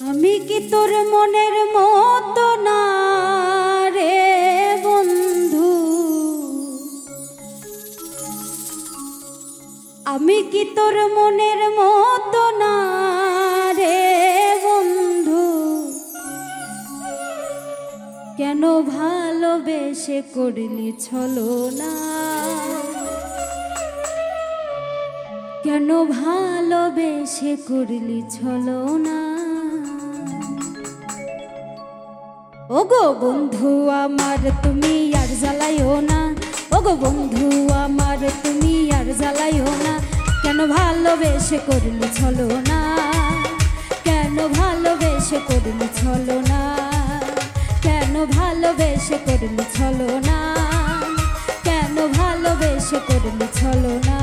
আমি কি তোর মনের মতো না রে বন্ধু, আমি কি তোর মনের মতো না রে বন্ধু, কেন ভালোবেসে করলি ছলনা, কেন ভালোবেসে করলি ছলনা। ওগো বন্ধু আমার তুমি আর জ্বালাইও না, ওগো বন্ধু আমার তুমি আর জ্বালাইও না, কেন ভালোবেসে করলি ছলনা, কেন ভালোবেসে করলি ছলনা, কেন ভালোবেসে করলি ছলনা, কেন ভালোবেসে করলি ছলনা।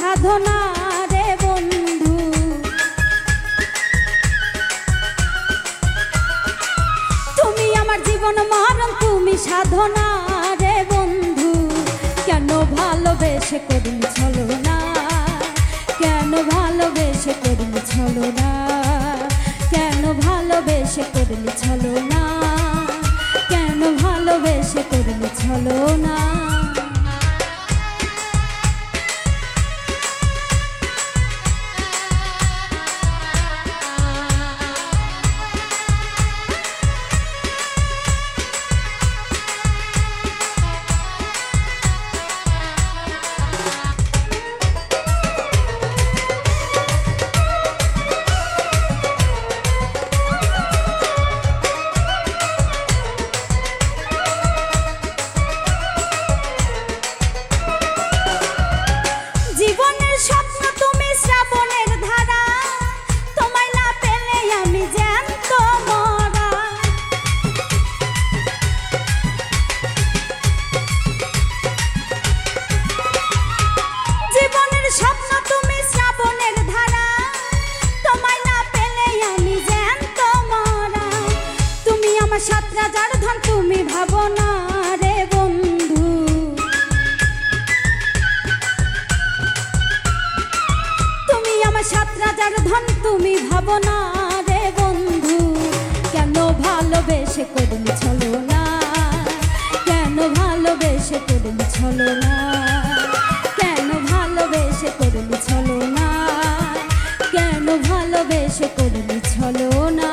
সাধনা রে বন্ধু, তুমি আমার জীবন মরণ, তুমি সাধনা রে বন্ধু, কেন ভালোবেসে করলি ছলনা, কেন ভালোবেসে করলি ছলনা, কেন ভালোবেসে করলি ছলনা, কেন ভালোবেসে করলি ছলনা। সাত রাজার ধন তুমি ভাবো না রে বন্ধু, তুমি আমার সাত রাজার ধন তুমি ভাবো না রে বন্ধু, কেন ভালোবেসে করলি ছলনা, কেন ভালোবেসে করলি ছলনা, কেন ভালোবেসে করলি ছলনা, কেন ভালোবেসে করলি ছলনা।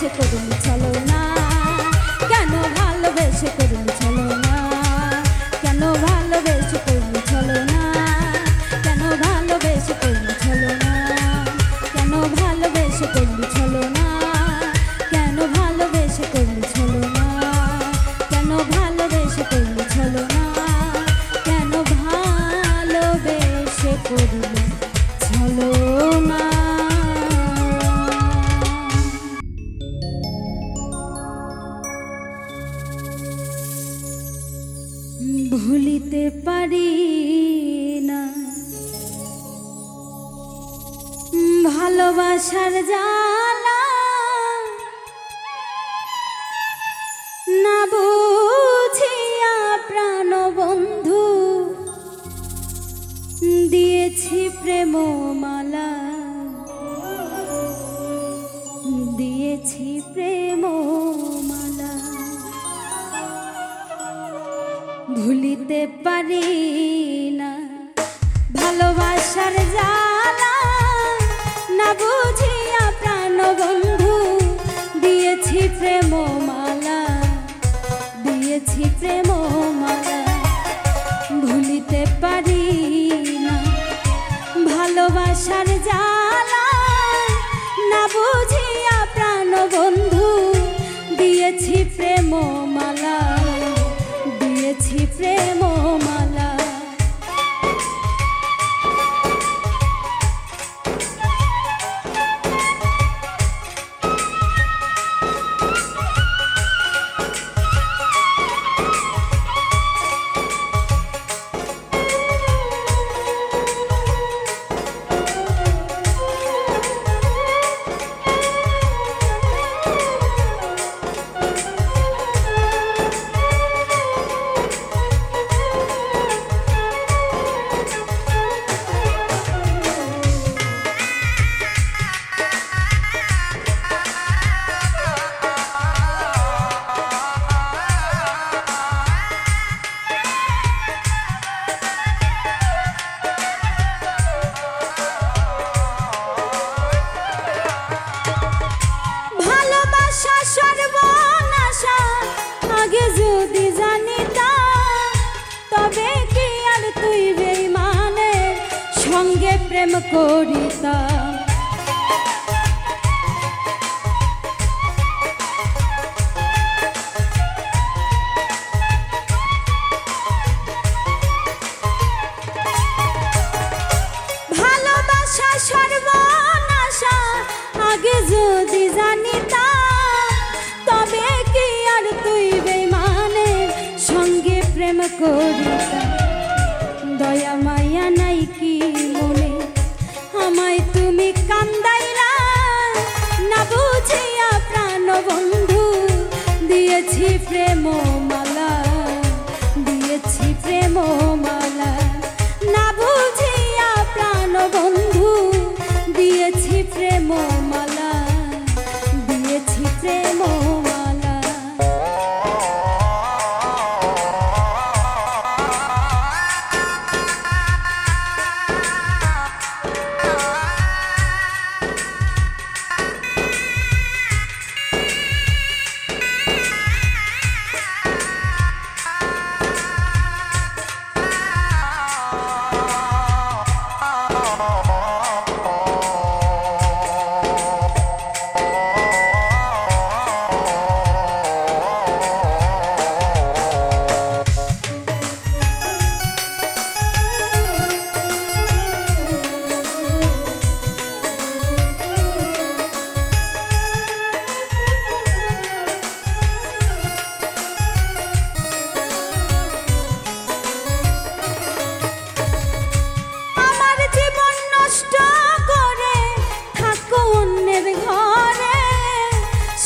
ভালোবেসে করুন চলো না, কেন ভালোবেসে করুন চলো না, কেন ভালোবেসে করুন চলো না, কেন ভালোবেসে করুন চলো না, কেন ভালোবেসে করুন চলো না, কেন ভালোবেসে করুন চলো না, কেন ভালোবেসে করুন চলো না, কেন ভালোবেসে করুন চলো না। ভুলিতে পারি না ভালোবাসার জ্বালা, না বুঝিয়া প্রাণ বন্ধু দিয়েছি প্রেম মালা, দিয়েছি প্রেম মালা। ভুলিতে পারি না ভালোবাসার জ্বালা, না বুঝিয়া প্রাণ বন্ধু দিয়েছি প্রেম মালা, দিয়েছি প্রেম মালা। ভুলিতে পারি না ভালোবাসার জ্বালা, না বুঝিয়া প্রাণ বন্ধু দিয়েছি প্রেম মালা, দিয়েছি প্রেম মালা। সর্বনাশা আগে যদি জানিতাম, তবে কি আর তুই বেঈমানের সঙ্গে প্রেম করিতাম। ভালোবাসা সর্বনাশা আগে যদি জানিতাম, তবে কি আর তুই বেঈমানের সঙ্গে প্রেম করিতাম। দয়া মায়া নাই কি মনে আমায় তুমি কান্দাইলা, না বুঝিয়া প্রাণ বন্ধু দিয়েছি প্রেম মালা, দিয়েছি প্রেম মালা। না বুঝিয়া প্রাণ বন্ধু দিয়েছি প্রেম মালা, দিয়েছি প্রেম মালা।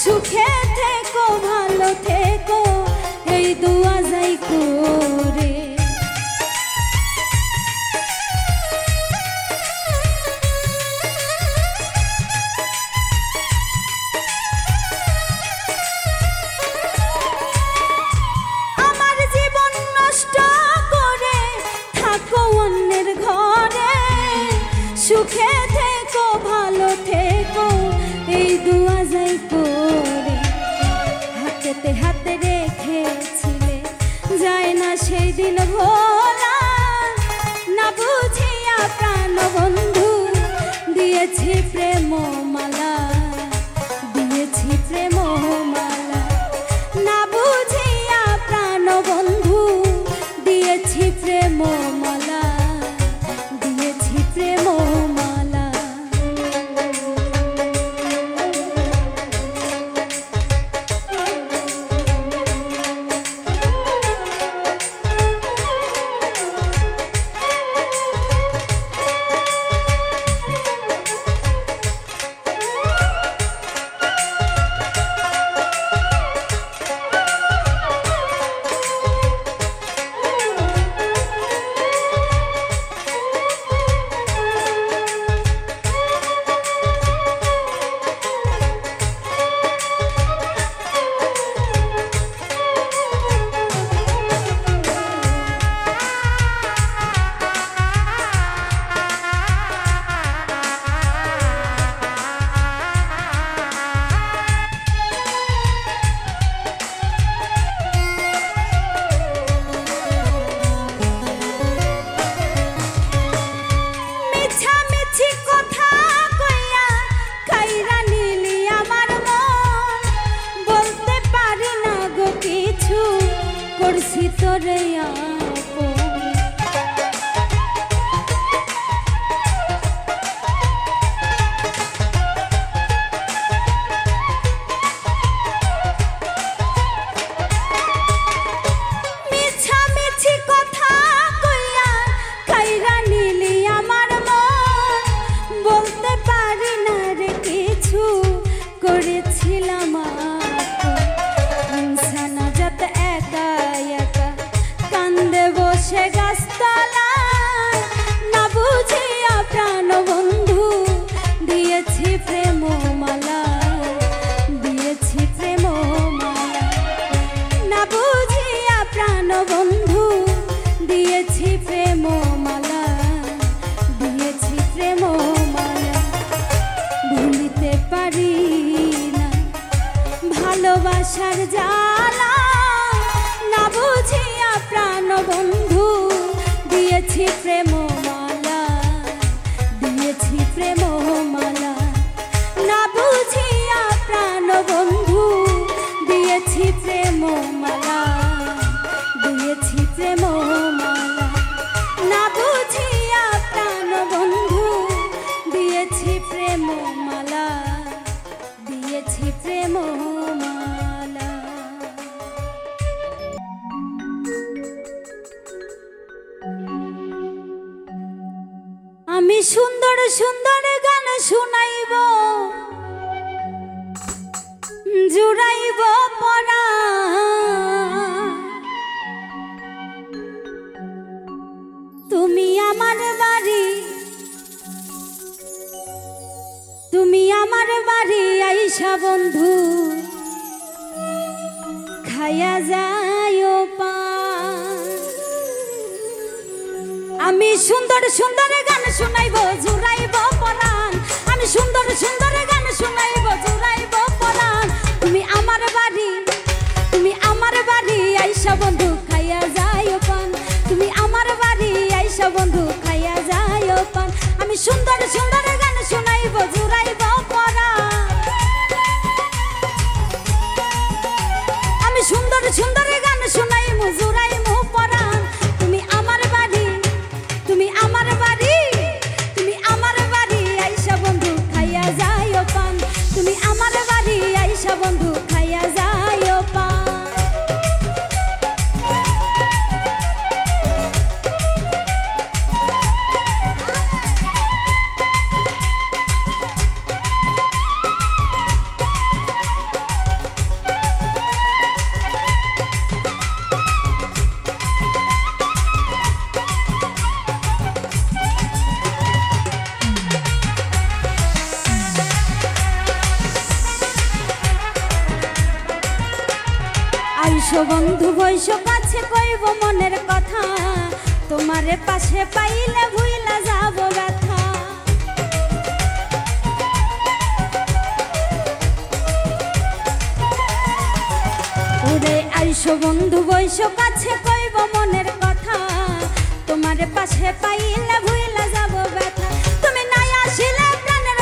সুখে থেকো ভালো থেকো এই দুয়া যাই করে। আমার জীবন নষ্ট করে থাকো অন্যের ঘরে, সুখে থেকো ভালো থেকো এই দুয়া যাই করে। দিয়েছি প্রেম মালা, দিয়েছি প্রেম মালা, না বুঝিয়া প্রাণ বন্ধু দিয়েছি প্রেম মালা, দিয়েছি প্রেম মালা। করছি তোরে আপন, মিছামিছি কথা কইয়া কাইরা নিলি আমার মন, বলতে পারি না রে কিছু করেছিলাম ইনসানা যত একা একা কান্দে বসে গাছতলায়, না বুঝিয়া প্রাণ বন্ধু দিয়েছি প্রেম মালা, দিয়েছি প্রেম মালা, না বুঝিয়া প্রাণ বন্ধু দিয়েছি প্রেম মালা, দিয়েছি প্রেম মালা। ভুলিতে পারি না ভালোবাসার জ্বালা, না বুঝিয়া প্রাণ বন্ধু দিয়েছি প্রেম মালা, দিয়েছি প্রেম মালা, না বুঝিয়া প্রাণ বন্ধু দিয়েছি প্রেম মালা, দিয়েছি প্রেম মালা, না বুঝিয়া প্রাণ বন্ধু দিয়েছি প্রেম মালা, দিয়েছি প্রেম মালা। আমি সুন্দর সুন্দর গান শুনাইব, জুড়াইব পরা, তুমি আমার বাড়ি, তুমি আমার বাড়ি আইসা বন্ধু খায়া যায় পান। আমি সুন্দর সুন্দর গান শুনাইব, জুড়াইব পরাণ, আমি সুন্দর সুন্দর গান শুনাইব, জুড়াইব পরাণ, তুমি আমার বাড়ি, তুমি আমার বাড়ি আইসা বন্ধু খাইয়া যায় পান, তুমি আমার বাড়ি আইসা বন্ধু খাইয়া যায় পান। আমি সুন্দর সুন্দর গান শুনাইব, জুড়াইব পরাণ, আমি সুন্দর সুন্দর গান শুনাইব, জুড়াইব পরাণ, তুমি আমার বাড়ি, তুমি আমার বাড়ি, তুমি আমার বাড়ি আইসা বন্ধু খাইয়া যায় পান, তুমি আমার বাড়ি আইসা বন্ধু খাইয়া যায় পান। আইসো বন্ধু বৈশ কাছে কইব মনের কথা, তোমারে পাশে পাইলে ভুইলা যাব ব্যথা। ওরে আইসো বন্ধু বৈশ কাছে কইব মনের কথা, তোমারে পাশে পাইলে ভুইলা যাব ব্যথা। তুমি নাই আসিলে প্রাণের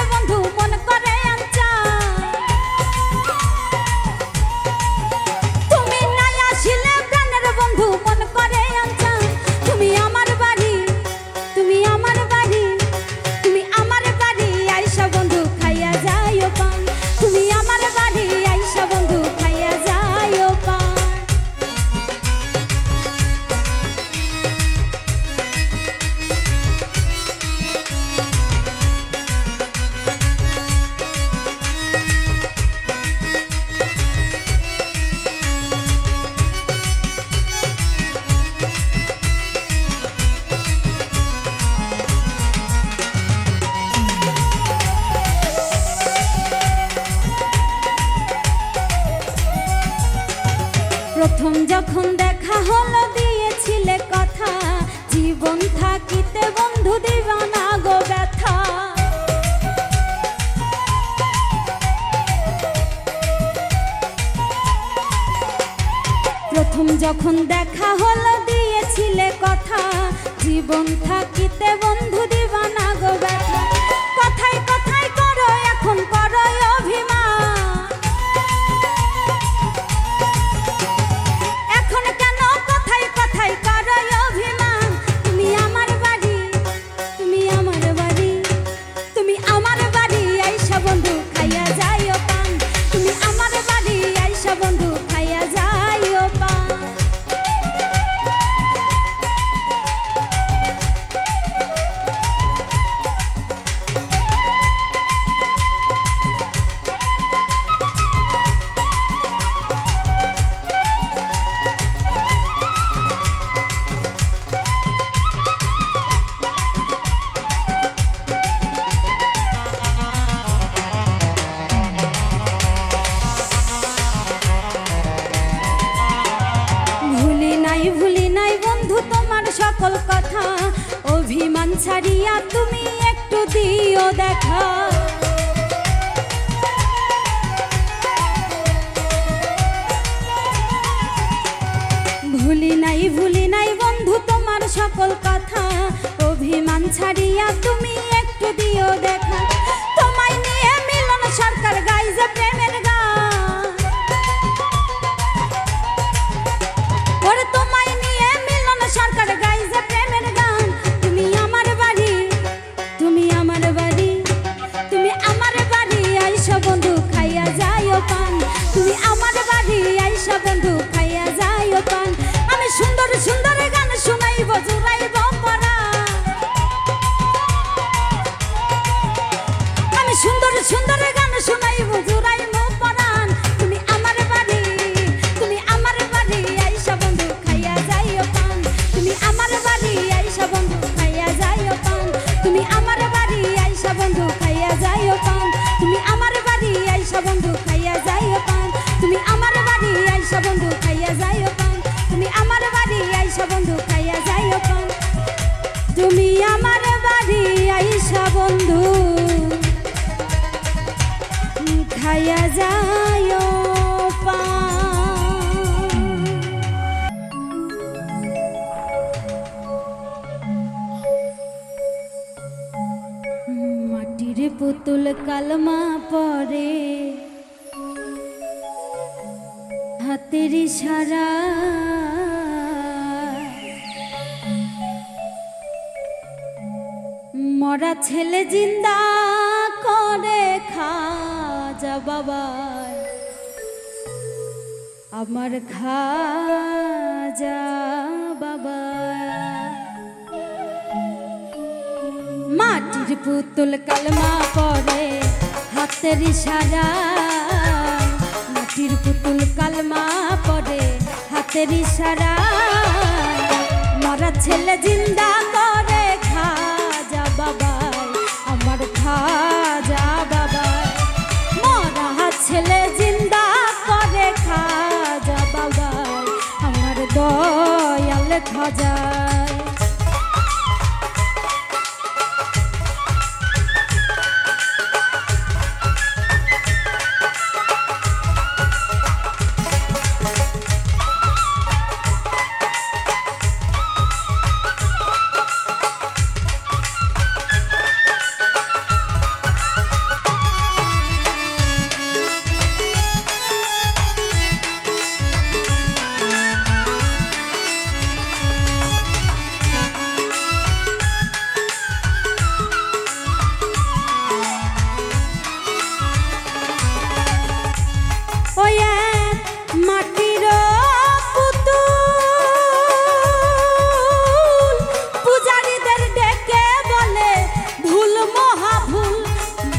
যখন দেখা হলো দিয়েছিলে কথা, জীবন থাকিতে বন্ধু দিবা না গো ব্যথা। প্রথম যখন দেখা হলো দিয়েছিলে কথা, জীবন থাকিতে বন্ধু দিবা না গো ব্যথা। কথায় কথায় করো এখন করো অভিমান, এখন কেন কথায় কথায় করো অভিমান। তুমি আমার বাড়ি, তুমি আমার বাড়ি, তুমি আমার বাড়ি আইসা বন্ধু খাইয়া যাইও পান। তুমি আমার বাড়ি আইসা বন্ধু খাইয়া যাইও পান। ভুলি নাই বন্ধু তোমার সকল কথা, অভিমান ছাড়িয়া তুমি একটু দিও দেখা। ভুলি নাই বন্ধু তোমার সকল কথা, অভিমান ছাড়িয়া তুমি একটু দিও দেখা। তোমায় নিয়ে মিলন সরকার গাই যে প্রেমের গান, ওরে তোমায় নিয়ে মিলন সরকার গাই যে প্রেমের গান। তুমি আমার বাড়ি, তুমি আমার বাড়ি, তুমি আমার বাড়ি আইসা বন্ধু খাইয়া যাইও পান। তুমি আমার বাড়ি আইসা বন্ধু খাইয়া যাইও পান। আমি সুন্দর সুন্দর গান শুনাইব জুড়াইব পরা, আমি সুন্দর সুন্দর গান শুনাইব জুড়াইব পরান। তুমি আমার বাড়ি, তুমি আমার বাড়ি আইসা বন্ধু খাইয়া যাইও পান। তুমি আমার বাড়ি আইসা বন্ধু খাইয়া যাইও পান। তুমি আমার বাড়ি আইসা বন্ধু খাইয়া যাইও পান। তুমি আমার বাড়ি আইসা বন্ধু খাইয়া যাইও পান। তুমি আমার বাড়ি আইসা বন্ধু খাইয়া যাইও পান। তুমি আমার বাড়ি আইসা বন্ধু খাইয়া যাইও পান। তুমি আমার বাড়ি আইসা বন্ধু খাইয়া যাইও পান। মাটির পুতুল কালমা পরে হাতের ইশারা, মরা ছেলে জিন্দা করে খাজা বাবা, আমার খাজা বাবা। মাটির পুতুল কালমা পরে হাতের ইশারা, মাটির পুতুল কালমা পরে হাতের ইশারা, মরা ছেলে জিন্দা করে খাজা বাবা, আমার খাজা বাবা। মরা ছেলে জিন্দা করে খাজা বাবা, আমার দয়াল খাজা।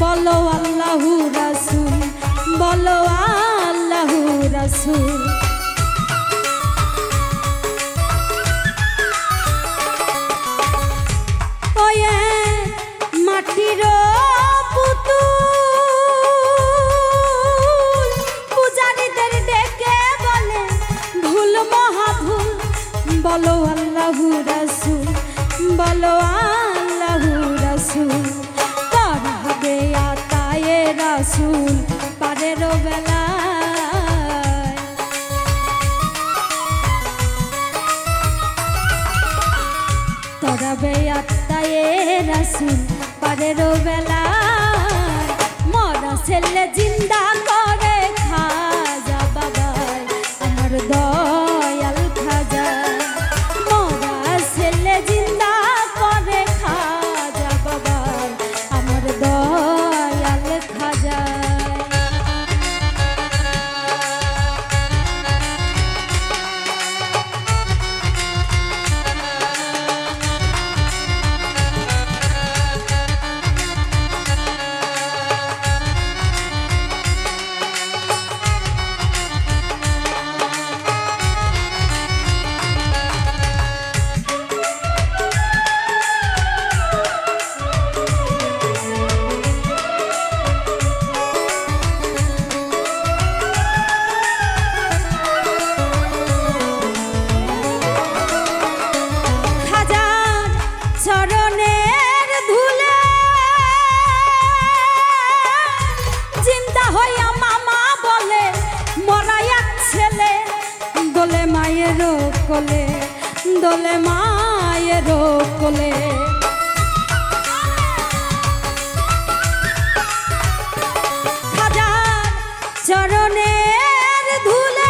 বলো আল্লাহু রাসূল, বলো আল্লাহু রাসূল। ওয়ে মাটির পুতুল পূজারীদের ডেকে বলে ভুল রাসূল পারের বেলায় তরাবে আত্মায়ে রাসূল পারের বেলায় মরা ছেলে জিন্দা করে খাজা বাবাই আমার দয়াল খাজা মরা ছেলে জিন্দা করে খাজা বাবাই আমার দয়াল খাজা চরণের ধুলে চিন্তা হইয়া মামা বলে মরা এক ছেলে দোলে মায়ের কোলে দোলে মায়ের কোলে খাজার চরণের ধুলে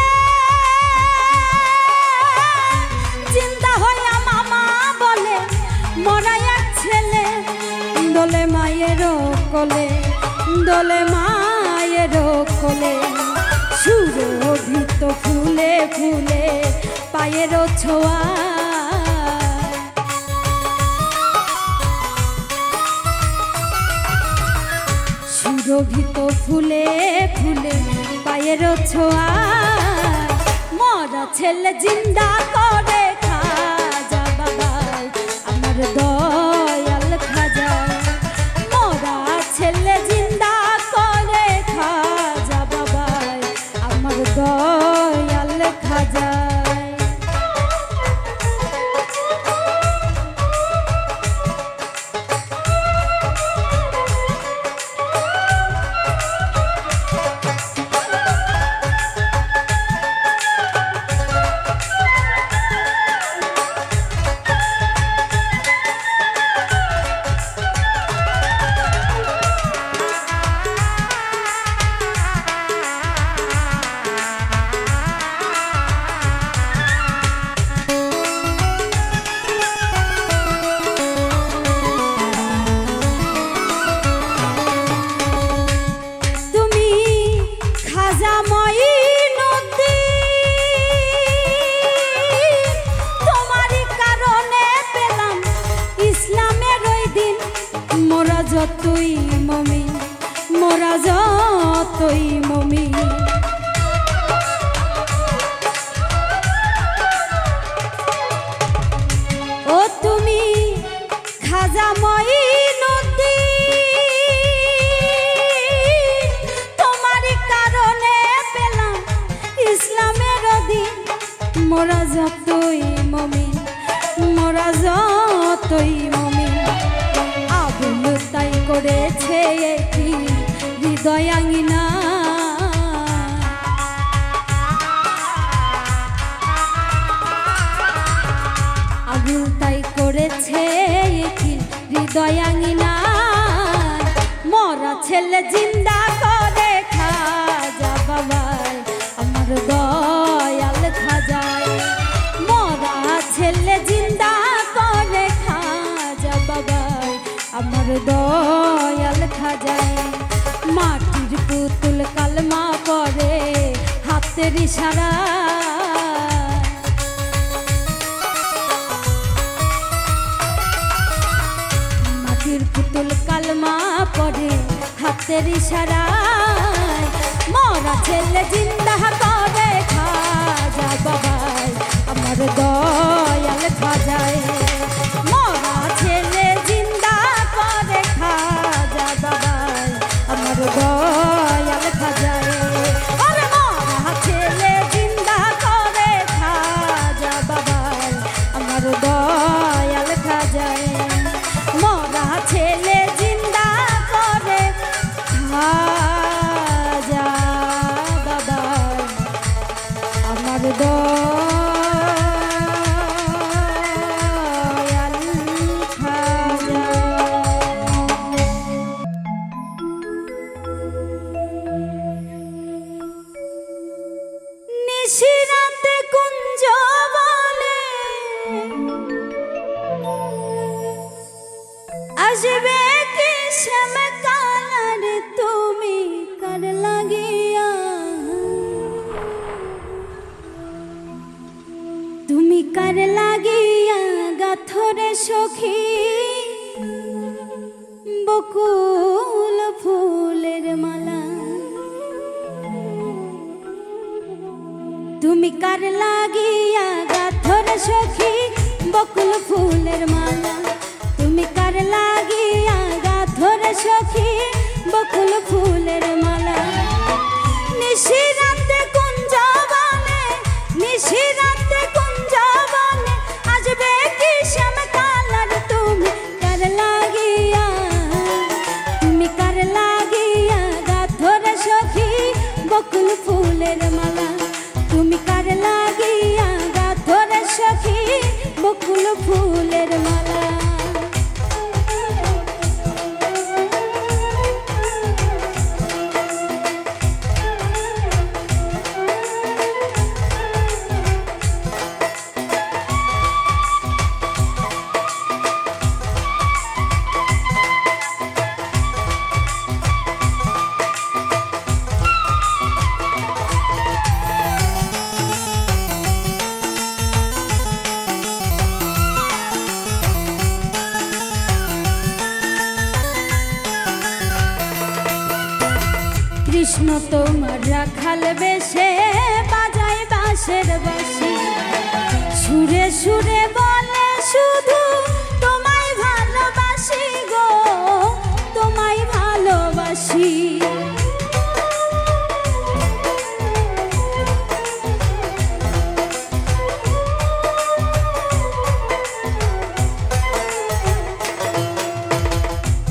চিন্তা হইয়া মামা বলে মরা এক ছেলে দোলে মায়ের কোলে দোলে মায়ের কোলে সুরভিত ফুলে ফুলে পায়ের ছোঁয়া সুরভিত ফুলে ফুলে পায়ের ছোঁয়া মরা ছেলে জিন্দা করে খাজা বাবাই আমার দয়াল খাজা মরা ছেলে জিন্দা করে খাজা বাবাই আমার দয়াল খাজা যতই মমিন মোরা যতই মমিন ও তুমি খাজা মঈনুদ্দিন তোমারই কারণে পেলাম ইসলামের দিন মোরা যতই মমিন মোরা যতই মমিন তাই করেছে একটি হৃদয়াঙ্গিনা আগুন তাই করেছে একটি হৃদয়াঙ্গিনা মরা ছেলে জিন্দা করে খাজা বাবাই আমার দয়াল খাজায় মরা ছেলে জিন্দা করে খাজা বাবাই আমার দয়াল খাজায় মাটির পুতুল কালমা পড়ে হাতের ইশারা মাটির পুতুল কালমা পড়ে হাতের ইশারায় মরা ছেলে জিন্দা করে খাজা বাবাই আমার দয়াল খাজায় মরা ছেলে জিন্দা করে খাজা বাবাই আমার দয়াল খাজায় আরে মরা ছেলে জিন্দা করে খাজা বাবাই আমার দয়াল খাজায় মরা ছেলে জিন্দা করে খা গাথরে সখী বকুল ফুলের মালা, তুমি কার লাগিয়া গাথরে সখী বকুল ফুলের মালা, তুমি কার লাগিয়া গাথরে সখী বকুল ফুলের মালা। নিশিরাতে কুঞ্জবনে, নিশিরাতে কুঞ্জবনে আসবে কি শ্যাম কালার, তুমি কার লাগিয়া, তুমি কার লাগিয়া গাথরে সখী বকুল ফুলের মালা, তুমি কার লাগিয়া গাথরে সখী বকুল ফুলের মালা। কৃষ্ণ তোমার রাখাল বেশে বাজায় বাঁশের বাঁশি, সুরে সুরে বলে শুধু তোমায় ভালোবাসি গো, তোমায় ভালোবাসি।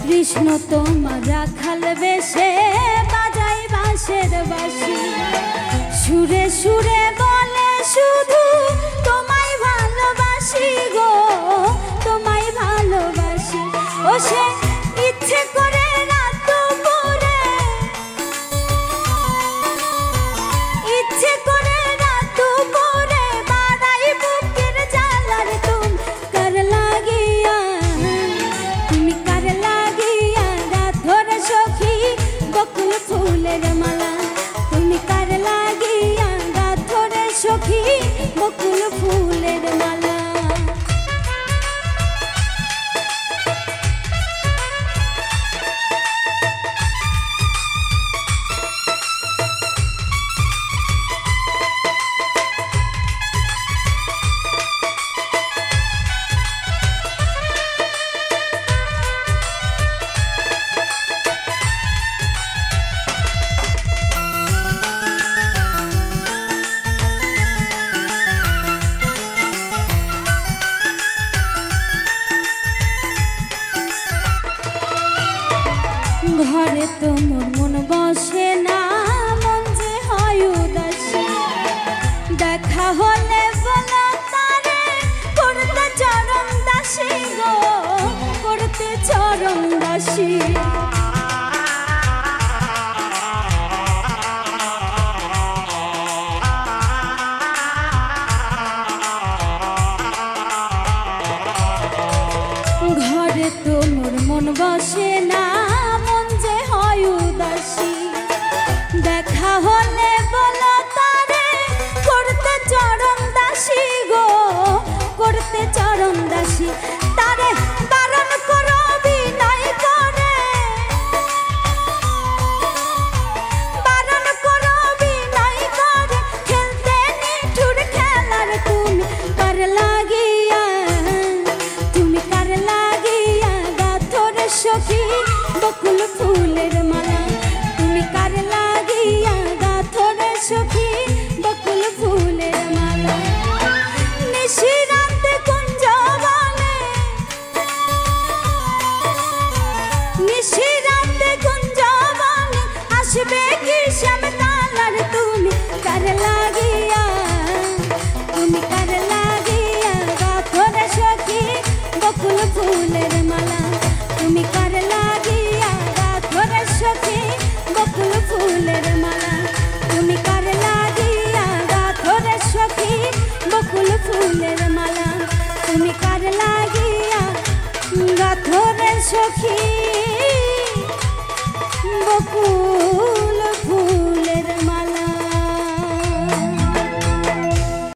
কৃষ্ণ তোমার রাখাল বেশে বাজায় বাঁশের বাঁশি, সুরে সুরে বলে শুধু তোমায় ভালোবাসি গো, তোমায় ভালোবাসি। ও সে ইচ্ছে করে রাত করে, ইচ্ছে করে রাত করে বাড়াই বুকের জ্বালার, তুমি কার লাগিয়া, তুমি কার লাগিয়া গাথরে সখী বকুল ফুলের মালা, তুমি কার লাগিয়া গাথরে সখী বকুল ফুলের মালা। ঘরে তো মন বসে না, মন যে হয় উদাসী, দেখা হলে বলো তারে করতে চরণ দাসী গো, করতে চরণ দাসী। ঘরে তো মন বসে না, মন যে হয় উদাসী, দেখা হলে বলো তারে করতে চরণ দাসী গো, করতে চরণ দাসী। তারে বারণ করো বিনয় করে, বারণ করো বিনয় করে খেলতে নিঠুর খেলার, তুমি কার লাগিয়া, তুমি কার লাগিয়া গাথরে সখী বকুল ফুলের মালা, তুমি কার লাগিয়া গাথরে সখী বকুল ফুলের মালা। নিশিরাতে কুঞ্জবনে, নিশিরাতে কুঞ্জবনে আসবে কি শ্যাম কালার, তুমি কার লাগিয়া, তুমি কার লাগিয়া গাথরে সখী বকুল ফুলের মালা, তুমি কার লাগিয়া গাথরে সখী বকুল ফুলের মালা, তুমি কার লাগিয়া গাথরে সখী বকুল ফুলের মালা, তুমি কার লাগিয়া গাথরে সখী বকুল